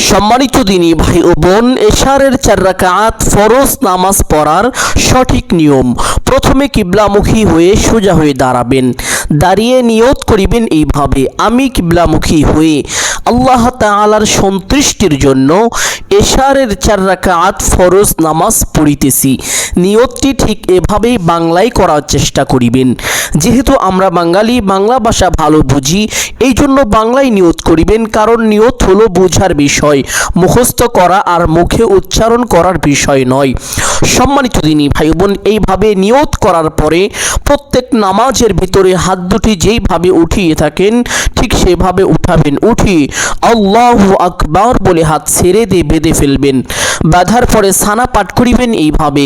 সম্মানিত দিনী ভাই ও বোন, এশারের 4 রাকাত ফরজ নামাজ পড়ার সঠিক নিয়ম। প্রথমে কিবলামুখী হয়ে সোজা হয়ে দাঁড়াবেন। দাঁড়িয়ে নিয়ত করিবেন এইভাবে, আমি কিবলামুখী হয়ে আল্লাহ তাআলার সন্তুষ্টির জন্য এশারের 4 রাকাত ফরজ নামাজ পড়িতেছি। নিয়তটি ঠিক এভাবেই বাংলায় করার চেষ্টা করিবেন। যেহেতু আমরা বাঙালি, বাংলা ভাষা ভালো বুঝি, এই জন্য বাংলায় নিয়ত করিবেন, কারণ নিয়ত হলো বোঝার বিষয়, মুখস্থ করা আর মুখে উচ্চারণ করার বিষয় নয়। সম্মানিত দিনী ভাই বোন, এইভাবে নিয়ত করার পরে প্রত্যেক নামাজের ভিতরে হাত দুটি যেইভাবে উঠিয়ে থাকেন ঠিক সেভাবে উঠাবেন। উঠি আল্লাহু আকবার বলে হাত ছেড়ে দিয়ে বেঁধে ফেলবেন। বাঁধার পরে সানা পাঠ করিবেন এইভাবে,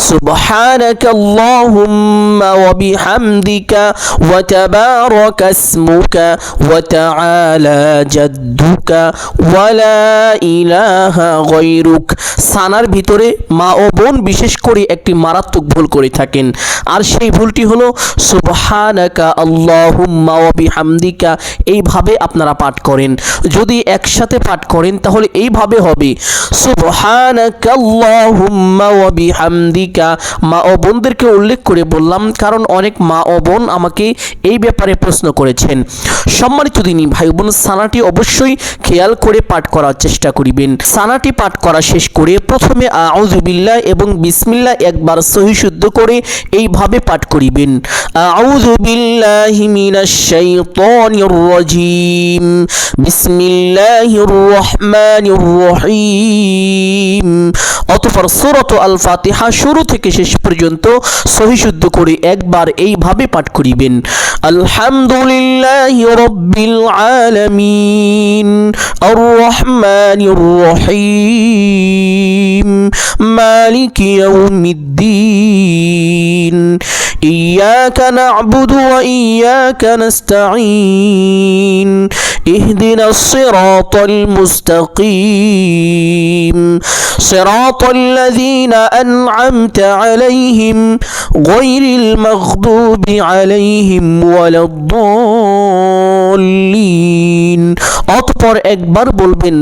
সুবহানাকাল্লাহুম্মা ওয়া বিহামদিকা ওয়া তাবারাকা ইসমুকা ওয়া তাআলা জাদ্দুকা ওয়া লা ইলাহা গায়রুক। সানার ভিতরে মা ও বোন বিশেষ করে একটি মারাত্মক ভুল করে থাকেন, আর সেই ভুলটি হলো সুবহানাকা আল্লাহুম্মা ওয়া বিহামদিকা। এইভাবে আপনারা পাঠ করেন। যদি একসাথে পাঠ করেন তাহলে এইভাবে হবে, সুবহানাকা আল্লাহুম্মা ওয়া বিহামদিকা। মা ও বোনদেরকে উল্লেখ করে বললাম, কারণ অনেক মা ও বোন আমাকে এই ব্যাপারে প্রশ্ন করেছেন। সম্মানিত দিনী ভাই বোন, সানাটি অবশ্যই খেয়াল করে পাঠ করার চেষ্টা করিবেন। সানাটি পাঠ করা শেষ করে প্রথমে আউযু বিল্লাহ এবং বিসমিল্লাহ একবার সহি শুদ্ধ করে এইভাবে পাঠ করিবেন, আউযু বিল্লাহি মিনাশ শাইতানির রাজিম, বিসমিল্লাহির রহমানির রহিম। অতঃপর সূরাত আল ফাতিহা শুরু থেকে শেষ পর্যন্ত সহি শুদ্ধ করে একবার এইভাবে পাঠ করিবেন, আলহামদুলিল্লাহি রাব্বিল আলামিন আর রহমানির রহিম মালিকি ইয়াউমিদ্দিন ইয়াকা না'বুদু ওয়া ইয়াকা নাস্তাঈন ইহদিনাস সিরাতাল মুস্তাকিম সিরাতাল লাযীনা আন'আমতা আলাইহিম গায়রিল মাগদুবি আলাইহিম ওয়ালাদ-দাল্লিন। অতঃপর একবার বলবেন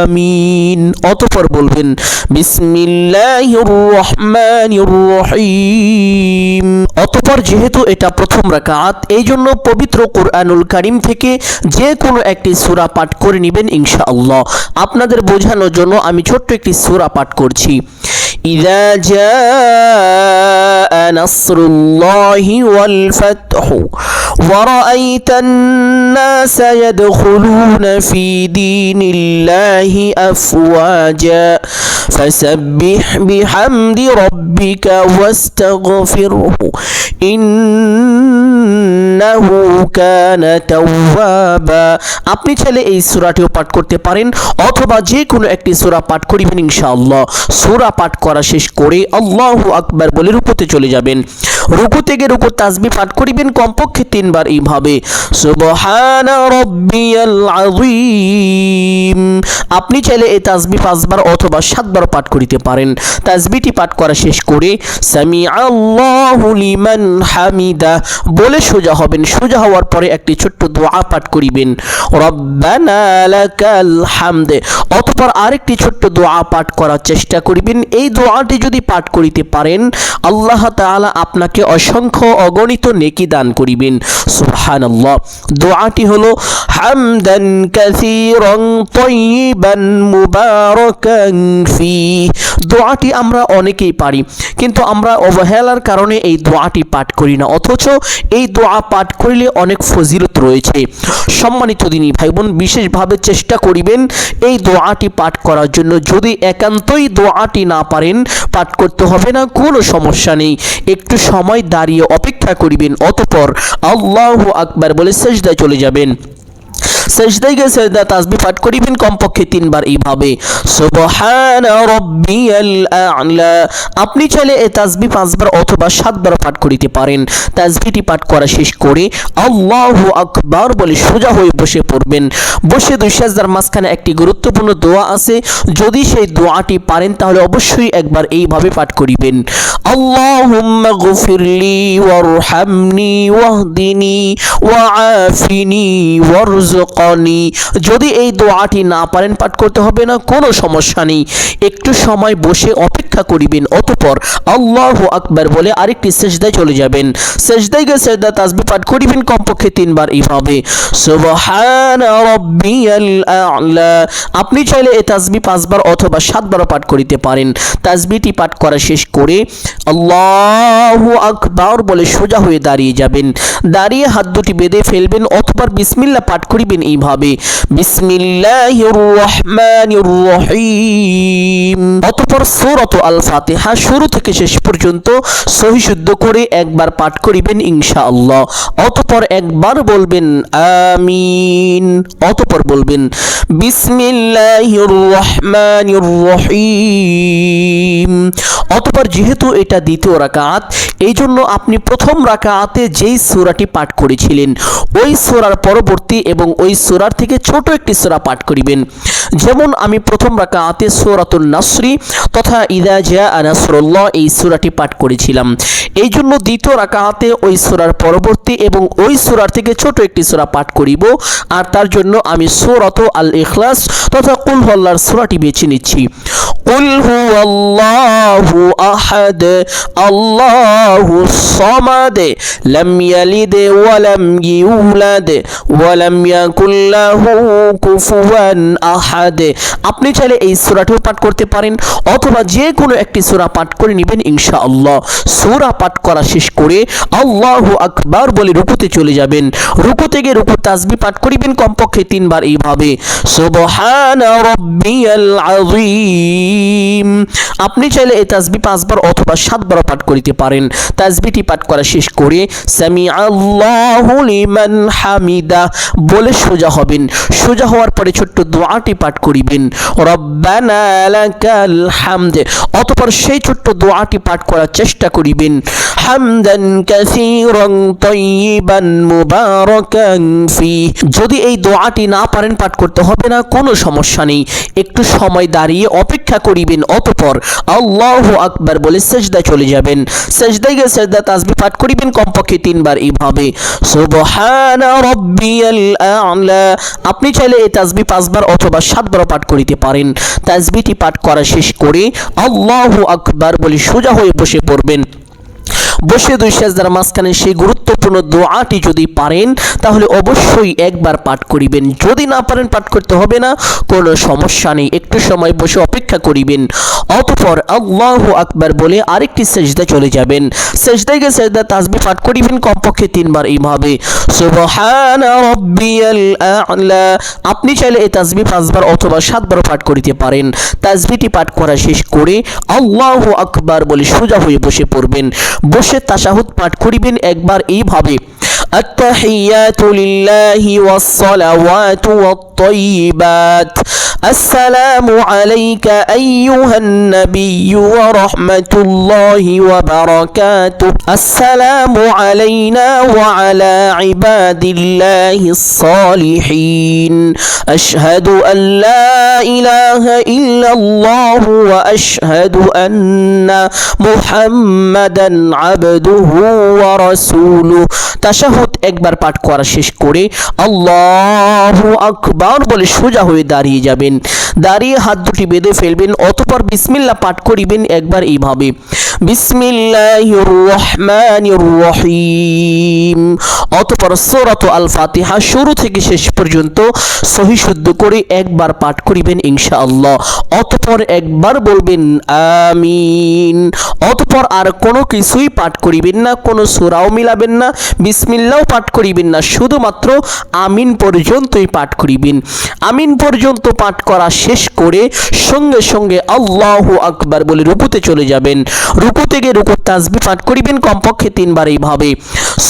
আমিন। অতঃপর বলবেন বিসমিল্লাহির রহমানির রহিম। অতঃপর যেহেতু এটা প্রথম রাকাত, এই জন্য পবিত্র কুরআনুল কারীম থেকে যে কোনো একটি সূরা পাঠ করে নেবেন ইনশাআল্লাহ। আপনাদের বোঝানোর জন্য আমি ছোট্ট একটি সূরা পাঠ করছি, ইযা জাআ নাসরুল্লাহি ওয়াল ফাতহু ওয়া রাআইতান নাসা ইয়াদখুলুনা ফি দীনিল্লাহি আফওয়াজা ফাসাব্বিহ বিহামদি রাব্বিকা ওয়াস্তাগফিরহু ইন্নাহু কানা তাওয়াবা। আপনি চাইলে এই সূরাটিও পাঠ করতে পারেন, অথবা যে কোনো একটি সূরা পাঠ করিবেন ইনশাআল্লাহ। সূরা পাঠ করা শেষ করে আল্লাহু আকবার বলে রুকুতে চলে যাবেন। রুকু থেকে রুকু তাসবিহ পাঠ করিবেন কমপক্ষে 3 বার এইভাবে, সুবহানা রাব্বিয়াল আযীম। আপনি চাইলে এই তাসবিহ 5 বার অথবা 7 বার পাঠ করিতে পারেন। তাসবিহটি পাঠ করা শেষ করে সামিআল্লাহু লিমান হামিদা বলে সোজা হবেন। সোজা হওয়ার পরে একটি ছোট্ট দোয়া পাঠ করিবেন, রব্বানা লাকাল হামদ। অতঃপর আরেকটি ছোট্ট দোয়া পাঠ করার চেষ্টা করিবেন। এই দোয়াটি যদি পাঠ করিতে পারেন, আল্লাহ তাআলা আপনাকে অসংখ্য অগণিত নেকি দান করিবেন। সুবহানাল্লাহ। দোয়াটি হলো হামদান কাসীরান তাইয়িবান মুবারাকান ফি। দোয়াটি আমরা অনেকেই পারি, কিন্তু আমরা অবহেলার কারণে এই দোয়াটি পাঠ করি না, অথচ এই দোয়া পাঠ করিলে অনেক ফজিলত রয়েছে। সম্মানিত দিনী ভাই বোন, বিশেষভাবে চেষ্টা করিবেন এই দোয়াটি পাঠ করার জন্য। যদি একান্তই দোয়াটি না পারেন, পাঠ করতে হবে না, কোনো সমস্যা নেই। একটু সময় দাঁড়িয়ে অপেক্ষা করিবেন, অতঃপর আল্লাহু আকবার বলে সিজদায় চলে যাবেন। সিজদায় গিয়ে সিজদা তাসবিহ পাঠ করিবেন কমপক্ষে 3 বার এইভাবে, সুবহানা রাব্বিয়াল আ'লা। আপনি চাইলে এই তাসবিহ 5 বার অথবা 7 বার পাঠ করিতে পারেন। তাসবিহটি পাঠ করা শেষ করে আল্লাহু আকবার বলে সোজা হয়ে বসে পড়বেন। বসে 2 সিজদার মাঝখানে একটি গুরুত্বপূর্ণ দোয়া আছে, যদি সেই দোয়াটি পারেন তাহলে অবশ্যই একবার এইভাবে পাঠ করিবেন, আল্লাহুম্মা গফিরলি ওয়ারহামনি ওয়াহদিনি ওয়াআফিনি ওয়ারযুকনি ওয়ারযুকনি। যদি এই দোয়াটি না পারেন পাঠ করতে হবে না, কোনো সমস্যা নেই, একটু সময় বসে অপেক্ষা করিবেন, অতঃপর আল্লাহু আকবার বলে আরেকটি সেজদায় চলে যাবেন। সেজদায় গিয়ে সেজদা তাসবিহ পাঠ করিবেন কমপক্ষে 3 বার এইভাবে, সুবহানা রাব্বিয়াল আ'লা। আপনি চাইলে এই তাসবিহ 5 বার অথবা 7 বারও পাঠ করিতে পারেন। তাসবিহটি পাঠ করা শেষ করে আল্লাহু আকবার বলে সোজা হয়ে দাঁড়িয়ে যাবেন। দাঁড়িয়ে হাত দুটি বেঁধে ফেলবেন, অথবা বিসমিল্লাহ পাঠ করিবেন এইভাবে, বিসমিল্লাহির রহমানির রহিম। অতঃপর সূরাত আল ফাতিহা শুরু থেকে শেষ পর্যন্ত সহি শুদ্ধ করে একবার পাঠ করিবেন ইনশাআল্লাহ। অতঃপর একবার বলবেন আমিন, অতঃপর বলবেন বিসমিল্লাহির রহমানির রহিম। অতঃপর যেহেতু এটা দ্বিতীয় রাকাত, এই জন্য আপনি প্রথম রাকাতে যেই সূরাটি পাঠ করেছিলেন ওই সূরার পরবর্তী এবং ওই সূরার থেকে ছোট একটি সূরা পাঠ করিবেন। যেমন আমি প্রথম রাকাতে সূরাতুন নাসরি তথা ইযা জাআ নাসরুল্লাহ এই সূরাটি পাঠ করেছিলাম, এই জন্য দ্বিতীয় রাকাতে ওই সূরার পরবর্তী এবং ওই সূরার থেকে ছোট একটি সূরা পাঠ করিব। আর তার জন্য আমি সূরাত আল ইখলাস তথা কুল হুয়াল্লাহর সূরাটি বেছে নিচ্ছি। কুল হুয়াল্লাহু আহাদ আল্লাহুস সামাদ লাম ইয়ালিদ ওয়া লাম ইউলাদ ওয়া লাম ইয়াকুল লাহু কুফুয়ান আহাদ। আপনি চাইলে এই সূরাটিও পাঠ করতে পারেন অথবা যে কোনো একটি সূরা পাঠ করে নেবেন ইনশাআল্লাহ। সূরা পাঠ করা শেষ করে আল্লাহু আকবার বলে রুকুতে চলে যাবেন। রুকু থেকে রুকু তাসবিহ পাঠ করিবেন কমপক্ষে 3 বার এইভাবে, সুবহানা রাব্বিয়াল আযীম। আপনি চাইলে এই তাসবিহ 5 বার অথবা 7 বার পাঠ করিতে পারেন। তাসবিহটি পাঠ করা শেষ করে সামিআল্লাহু লিমান হামিদা বলে সোজা হবেন। সোজা হওয়ার পরে ছোট্ট দোয়াটি পাঠ করিবেন, রব্বানা লাকাল হামদ। অতঃপর সেই ছোট্ট দোয়াটি পাঠ করার চেষ্টা করিবেন, হামদান কাসীরান তাইয়িবান মুবারাকান ফি। যদি এই দোয়াটি না পারেন পাঠ করতে হবে না, কোনো সমস্যা নেই, একটু সময় দাঁড়িয়ে অপেক্ষা করিবেন, অতঃপর আল্লাহু আকবার বলে সেজদায় চলে যাবেন। সেজদায় গিয়ে সেজদা তাসবিহ পাঠ করিবেন কমপক্ষে 3 বার এইভাবে, সুবহানা রাব্বিয়াল আ'লা। আপনি চাইলে এই তাসবিহ 5 বার অথবা 7 বার পাঠ করিতে পারেন। তাসবিহটি পাঠ করা শেষ করে আল্লাহু আকবার বলে সোজা হয়ে বসে পড়বেন। বসে 2 সেজদার মাঝখানে সেই গুরুত্বপূর্ণ দোয়াটি যদি পারেন তাহলে অবশ্যই একবার পাঠ করিবেন। যদি না পারেন পাঠ করতে হবে না, কোনো সমস্যা নেই, একটু সময় বসে অপেক্ষা করিবেন। অতঃপর আল্লাহু আকবার বলে আরেকটি সেজদা চলে যাবেন। সেজদায় গিয়ে সেজদা তাসবিহ পাঠ করিবেন কমপক্ষে 3 বার এইভাবে, সুবহানা রাব্বিয়াল আ'লা। আপনি চাইলে এই তাসবিহ 5 বার অথবা 7 বার পাঠ করিতে পারেন। তাসবিহটি পাঠ করা শেষ করে আল্লাহু আকবার বলে সোজা হয়ে বসে পড়বেন। বসে তাশাহুদ পাঠ করিবেন একবার এইভাবে, التحيات لله والصلوات والطيبات السلام عليك أيها النبي ورحمة الله وبركاته السلام علينا وعلى عباد الله الصالحين أشهد أن لا إله إلا الله وأشهد أن محمدا عبده ورسوله। তাশাহুদ একবার পাঠ করা শেষ করে আল্লাহু আকবার বলে সোজা হয়ে দাঁড়িয়ে যাবেন। দাঁড়িয়ে হাত দুটি বেঁধে ফেলবেন, অতঃপর বিসমিল্লাহ পাঠ করিবেন একবার এইভাবে, বিসমিল্লাহির রহমানির রহিম। অতঃপর সূরাত আল ফাতিহা শুরু থেকে শেষ পর্যন্ত সহি শুদ্ধ করে একবার পাঠ করিবেন ইনশাআল্লাহ। অতঃপর একবার বলবেন আমিন। অতঃপর আর কোনো কিছুই পাঠ করিবেন না, কোনো সূরাও মিলাবেন না, বিসমিল্লাহও পাঠ করিবেন না, শুধুমাত্র আমিন পর্যন্তই পাঠ করিবেন। আমিন পর্যন্ত পাঠ করা শেষ করে সঙ্গে সঙ্গে আল্লাহু আকবার বলে রুকুতে চলে যাবেন। রুকু থেকে রুকু তাসবিহ পাঠ করিবেন কমপক্ষে 3 বার এইভাবে,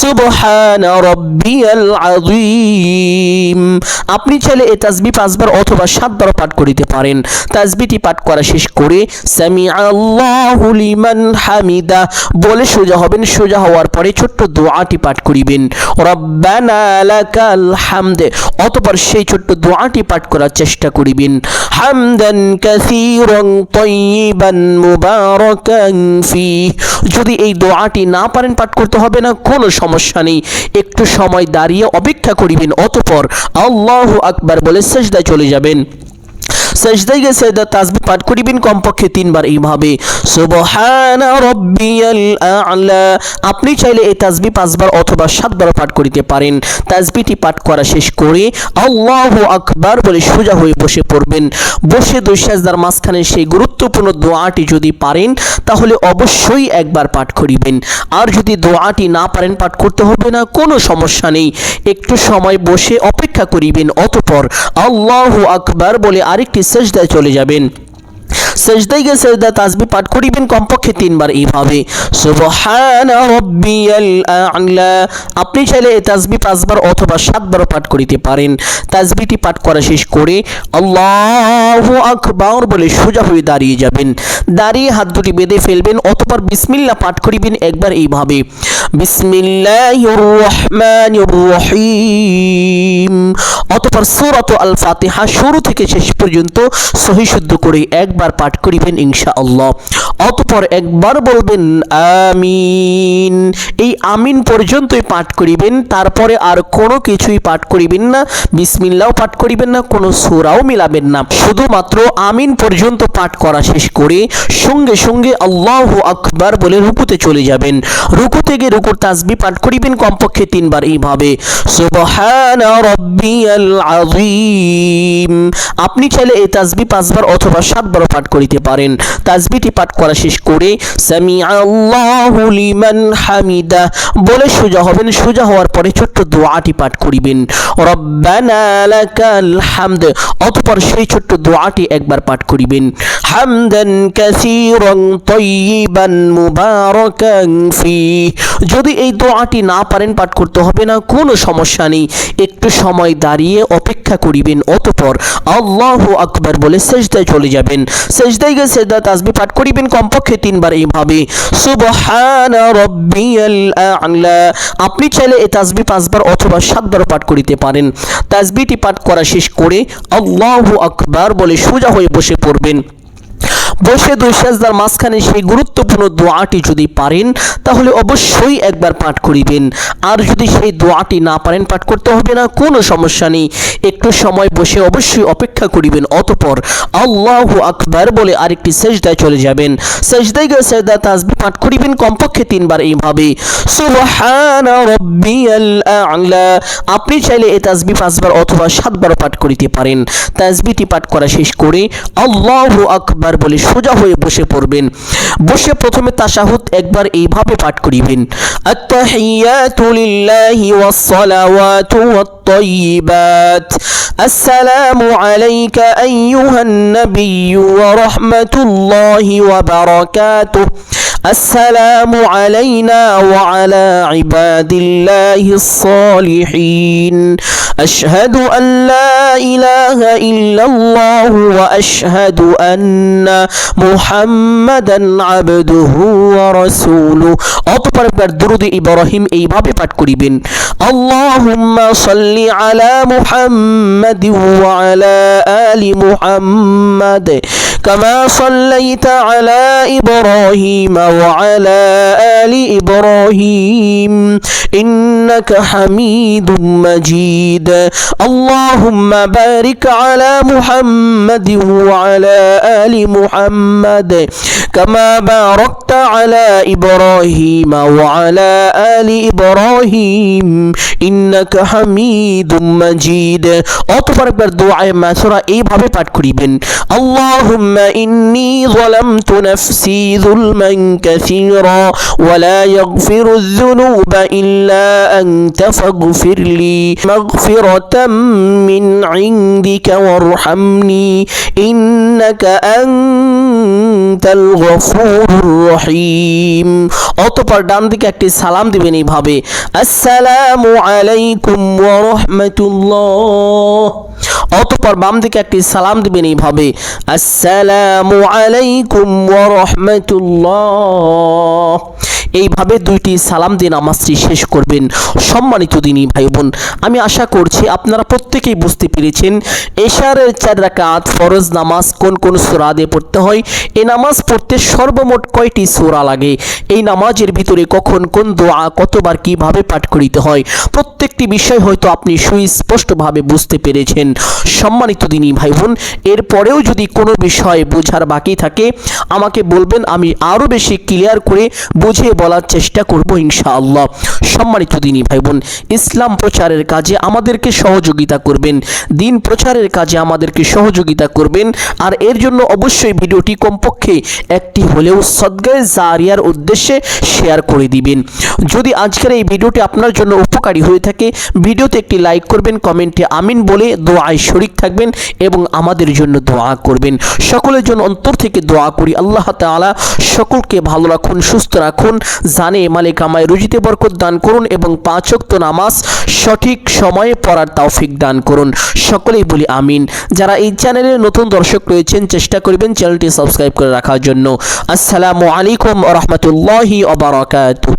সুবহানা রাব্বিয়াল আযীম। আপনি চাইলে এই তাসবিহ 5 বার অথবা 7 বার পাঠ করিতে পারেন। তাসবিহটি পাঠ করা শেষ করে সামিআল্লাহু লিমান হামিদা বলে সোজা হবেন। সোজা হওয়ার পরে ছোট্ট দোয়াটি পাঠ করিবেন, রব্বানা লাকাল হামদ। অতঃপর সেই ছোট্ট দোয়াটি পাঠ করার চেষ্টা করিবেন, হামদান কাসীরান তাইয়িবান মুবারাকান ফি। যদি এই দোয়াটি না পারেন পাঠ করতে হবে না, কোনো সমস্যা নেই, একটু সময় দাঁড়িয়ে অপেক্ষা করিবেন, অতঃপর আল্লাহু আকবার বলে সিজদায় চলে যাবেন। সিজদায় গিয়ে সিজদা তাসবিহ পাঠ করিবেন কমপক্ষে 3 বার এইভাবে, সুবহানা রাব্বিয়াল আ'লা। আপনি চাইলে এই তাসবিহ 5 বার অথবা 7 বার পাঠ করিতে পারেন। তাসবিহটি পাঠ করা শেষ করে আল্লাহু আকবার বলে সোজা হয়ে বসে পড়বেন। বসে দুই সিজদার মাঝখানে সেই গুরুত্বপূর্ণ দোয়াটি যদি পারেন তাহলে অবশ্যই একবার পাঠ করিবেন। আর যদি দোয়াটি না পারেন পাঠ করতে হবে না, কোনো সমস্যা নেই, একটু সময় বসে অপেক্ষা করিবেন, অতঃপর আল্লাহু আকবার বলে আরেকটি সিজদায় চলে যাবেন। সিজদায় গিয়ে সিজদা তাসবিহ পাঠ করিবেন কমপক্ষে 3 বার এইভাবে, সুবহানা রাব্বিয়াল আ'লা। আপনি চাইলে এই তাসবিহ 5 বার অথবা 7 বার পাঠ করিতে পারেন। তাসবিহটি পাঠ করা শেষ করে আল্লাহু আকবার বলে সোজা হয়ে দাঁড়িয়ে যাবেন। দাঁড়িয়ে হাত দুটি বেঁধে ফেলবেন, অতঃপর বিসমিল্লাহ পাঠ করিবেন একবার এইভাবে, বিসমিল্লাহির রহমানির রহিম। অতঃপর সূরাতুল আল ফাতিহা শুরু থেকে শেষ পর্যন্ত সহি শুদ্ধ করে একবার পাঠ করিবেন ইনশাআল্লাহ। অতঃপর একবার বলবেন আমিন। এই আমিন পর্যন্তই পাঠ করিবেন, তারপরে আর কোনো কিছুই পাঠ করিবেন না, বিসমিল্লাহও পাঠ করিবেন না, কোনো সূরাও মিলাবেন না, শুধুমাত্র আমিন পর্যন্ত পাঠ করা শেষ করে সঙ্গে সঙ্গে আল্লাহু আকবার বলে রুকুতে চলে যাবেন। রুকু থেকে রুকুর তাসবিহ পাঠ করিবেন কমপক্ষে 3 বার এইভাবে, সুবহানা রাব্বিয়াল আযীম। আপনি চাইলে এই তাসবিহ 5 বার অথবা 7 বার পাঠ করিতে পারেন। তাসবিহটি পাঠ করা শেষ করে সামিআল্লাহু লিমান হামিদা বলে সোজা হবেন। সোজা হওয়ার পরে ছোট্ট দোয়াটি পাঠ করিবেন, রব্বানা লাকাল হামদ। অতঃপর সেই ছোট্ট দোয়াটি একবার পাঠ করিবেন, হামদান কাসীরান তাইয়িবান মুবারাকান ফি। যদি এই দোয়াটি না পারেন পাঠ করতে হবে না, কোনো সমস্যা নেই, একটু সময় দাঁড়িয়ে অপেক্ষা করিবেন, অতঃপর আল্লাহু আকবার বলে সিজদায় চলে যাবেন। সিজদায় গিয়ে সিজদা তাসবিহ পাঠ করিবেন কমপক্ষে 3 বার এইভাবে, সুবহানা রাব্বিয়াল আ'লা। আপনি চাইলে এই তাসবিহ 5 বার অথবা 7 বার পাঠ করিতে পারেন। তাসবিহটি পাঠ করা শেষ করে আল্লাহু আকবার বলে সোজা হয়ে বসে পড়বেন। বসে দুই সিজদার মাঝখানে সেই গুরুত্বপূর্ণ দোয়াটি যদি পারেন তাহলে অবশ্যই একবার পাঠ করিবেন। আর যদি সেই দোয়াটি না পারেন পাঠ করতে হবে না, কোনো সমস্যা নেই, একটু সময় বসে অবশ্যই অপেক্ষা করিবেন, অতঃপর আল্লাহু আকবার বলে আরেকটি সিজদায় চলে যাবেন। সিজদায় গিয়ে সিজদা তাসবিহ পাঠ করিবেন কমপক্ষে 3 বার এইভাবে, সুবহানা রাব্বিয়াল আ'লা। আপনি চাইলে এই তাসবিহ 5 বার অথবা 7 বার পাঠ করিতে পারেন। তাসবিহটি পাঠ করা শেষ করে আল্লাহু আকবার বলে সোজা হয়ে বসে পড়বেন। বসে প্রথমে তাশাহুদ একবার এইভাবে পাঠ করিবেন, আত-তাহিয়াতু লিল্লাহি ওয়াস-সালাওয়াতু ওয়াত-তাইয়িবাত, আসসালামু আলাইকা আইয়ুহান নাবিয়্যু ওয়া রাহমাতুল্লাহি ওয়া বারাকাতুহু, আসসালামু আলাইনা ওয়া আলা ইবাদিল্লাহিস সালিহিন, আশহাদু আন লা ইলাহা ইল্লাল্লাহু ওয়া আশহাদু আন্না মুহাম্মাদান আবদুহু ওয়া রাসূলুহু। অতঃপর একবার দুরূদ ইব্রাহিম এইভাবে পাঠ করিবেন, আল্লাহুম্মা সাল্লি আলা মুহাম্মাদ ওয়া আলা আলি মুহাম্মাদ কামা সাল্লাইতা আলা ইব্রাহিম ওয়া আলা আলি ইব্রাহিম ইন্নাকা হামিদুম মাজিদ। আল্লাহুম্মা বারিক আলা মুহাম্মাদ ওয়া আলা আলি মুহাম্মাদ কামা বারাকতা আলা ইব্রাহিম ওয়া আলা আলি ইব্রাহিম ইন্নাকা হামিদুম মাজিদ। অতঃপর একবার দোয়ায়ে মাসুরা এইভাবে পাঠ করিবেন, আল্লাহুম্মা ইন্নী যালামতু নাফসি যুলমান কাসীরা ওয়া লা ইয়াগফিরুয যুনুবা ইল্লা আনতা ফাগফিরলি মাগফিরাতাম মিন ইনদিকা ওয়ারহামনি ইন্নাকা আনতাল গফুরুর রহিম। অতঃপর ডান দিকে একটি সালাম দিবেন এইভাবে, আসসালামু আলাইকুম ওয়া রাহমাতুল্লাহ। অতঃপর বাম দিকে একটি সালাম দিবেন এইভাবে, আসসালামু আলাইকুম ওয়া রাহমাতুল্লাহ। এইভাবে 2টি সালাম দিয়ে নামাজটি শেষ করবেন। সম্মানিত দিনী ভাই বোন, আমি আশা করছি আপনারা প্রত্যেকেই বুঝতে পেরেছেন এশারের 4 রাকাত ফরজ নামাজ কোন কোন সূরা দিয়ে পড়তে হয়, এই নামাজ পড়তে সর্বমোট কয়টি সূরা লাগে, এই নামাজের ভিতরে কখন কোন দোয়া কতবার কিভাবে পাঠ করিতে হয়, প্রত্যেকটি বিষয় হয়তো আপনি সুস্পষ্টভাবে বুঝতে পেরেছেন। সম্মানিত দিনী ভাই বোন, এরপরেও যদি কোনো বিষয় বোঝার বাকি থাকে আমাকে বলবেন, আমি আরও বেশি ক্লিয়ার করে বুঝিয়ে বলার চেষ্টা করব ইনশাআল্লাহ। সম্মানিত দিনী ভাই বোন, ইসলাম প্রচারের কাজে আমাদেরকে সহযোগিতা করবেন, দিন প্রচারের কাজে আমাদেরকে সহযোগিতা করবেন, আর এর জন্য অবশ্যই ভিডিওটি কমপক্ষে একটি হলেও সদকায়ে জারিয়ার উদ্দেশ্যে শেয়ার করে দিবেন। যদি আজকের এই ভিডিওটি আপনার জন্য উপকারী হয়ে থাকে ভিডিওতে একটি লাইক করবেন, কমেন্টে আমিন বলে দোয়ায় শরীক থাকবেন এবং আমাদের জন্য দোয়া করবেন। সকলের জন্য অন্তর থেকে দোয়া করি, আল্লাহ তাআলা সকলকে ভালো রাখুন, সুস্থ রাখুন, জানে মালে কামায় রুজিতে বরকত দান করুন এবং 5 ওয়াক্ত নামাজ সঠিক সময়ে পড়ার তৌফিক দান করুন। সকলেই বলি আমিন। যারা এই চ্যানেলের নতুন দর্শক রয়েছেন চেষ্টা করবেন চ্যানেলটি সাবস্ক্রাইব করে রাখার জন্য। আসসালামু আলাইকুম ওয়া রাহমাতুল্লাহি ওয়া বারাকাতুহু।